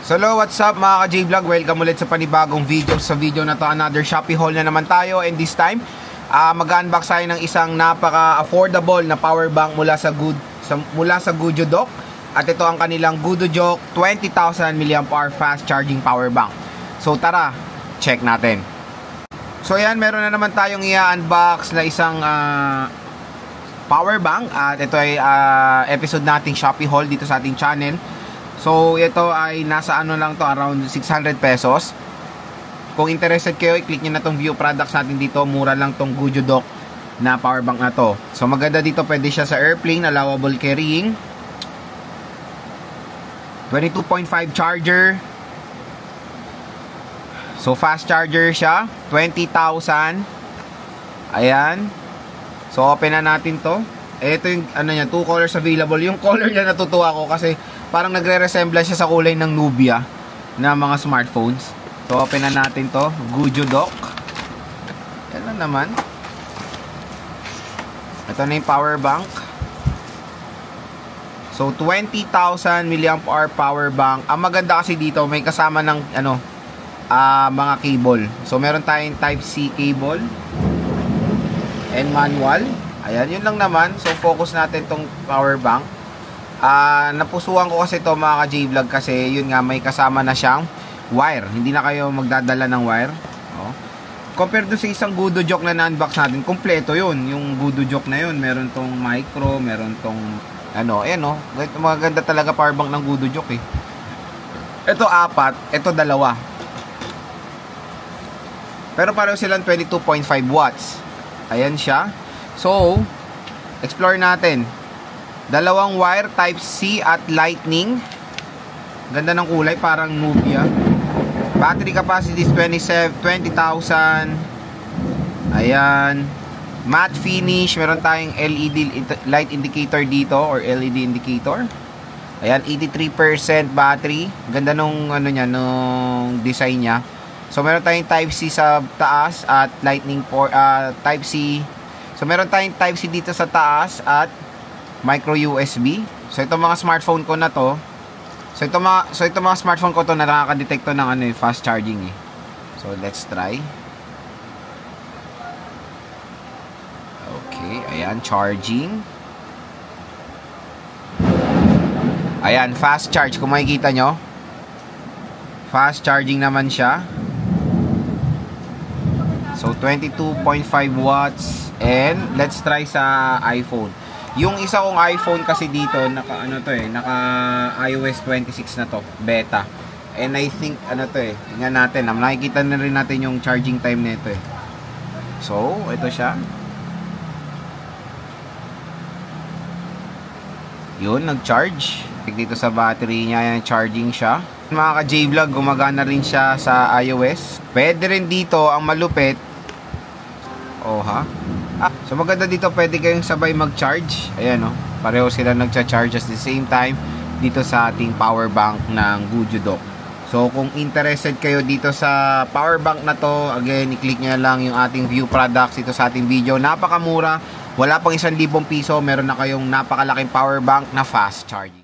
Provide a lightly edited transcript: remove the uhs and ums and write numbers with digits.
So hello, what's up mga ka-J-Vlog? Welcome ulit sa panibagong video. Sa video na to, another Shopee haul na naman tayo. And this time, mag-unbox tayo ng isang napaka-affordable na power bank mula sa GoodUDock. At ito ang kanilang GoodUDock 20,000 mAh fast charging power bank. So tara, check natin. So yan, meron na naman tayong i-unbox na isang power bank. At ito ay episode nating Shopee haul dito sa ating channel. So ito ay nasa ano lang to, around 600 pesos. Kung interested kayo, i-click nyo na tong view products natin dito. Mura lang tong GoodUDock na power bank na to. So maganda dito, pwede siya sa airplane, allowable carrying, 22.5 charger. So fast charger siya, 20,000. Ayan. So open na natin to. Ito yung ano niya, 2 colors available. Yung color niya natutuwa ko kasi parang nagre-resemble siya sa kulay ng Nubia na mga smartphones. So open na natin to, GoodUDock. Yan na naman. Ito na yung power bank. So 20,000 mAh power bank. Ang maganda kasi dito, may kasama ng mga cable. So meron tayong Type-C cable and manual. Ayan, yun lang naman. So focus natin tong power bank. Napusuan ko kasi ito mga ka-J-Vlog kasi yun nga, may kasama na siyang wire. Hindi na kayo magdadala ng wire. Compared to sa isang GoodUDock na na-unbox natin, kompleto yun. Yung GoodUDock na yun, meron tong micro, meron tong maganda talaga power bank ng GoodUDock eh. Ito 4, ito 2. Pero pareho silang 22.5 watts. Ayan siya. So, explore natin. 2 wire, Type-C at Lightning. Ganda ng kulay, parang Nubia. Battery capacity is 20,000. Ayan. Matte finish. Meron tayong LED light indicator dito, or LED indicator. Ayan, 83% battery. Ganda nung nung design niya. So meron tayong Type-C sa taas at Lightning Type-C. So meron tayong Type-C dito sa taas at micro USB. So itong mga smartphone ko na to, so itong mga smartphone ko to na nakaka-detect to ng fast charging eh. So let's try. Okay, ayan, charging. Ayan, fast charge. Kung makikita nyo, fast charging naman siya. So 22.5 watts. And let's try sa iPhone. Yung isa kong iPhone kasi dito, naka iOS 26 na to, beta. And I think tingnan natin, nakikita na rin natin yung charging time nito eh. So, ito siya. Yun, nag-charge. Dito sa battery niya, yan, charging siya. Mga ka-J-Vlog, gumagana rin siya sa iOS. Pwede rin dito, ang malupit. So maganda dito, pwede kayong sabay mag-charge. Ayan pareho sila nagcha-charge at the same time dito sa ating power bank ng GoodUDock. So kung interested kayo dito sa power bank na to, again, i-click nyo lang yung ating view products dito sa ating video. Napakamura, wala pang 1,000 piso, meron na kayong napakalaking power bank na fast charging.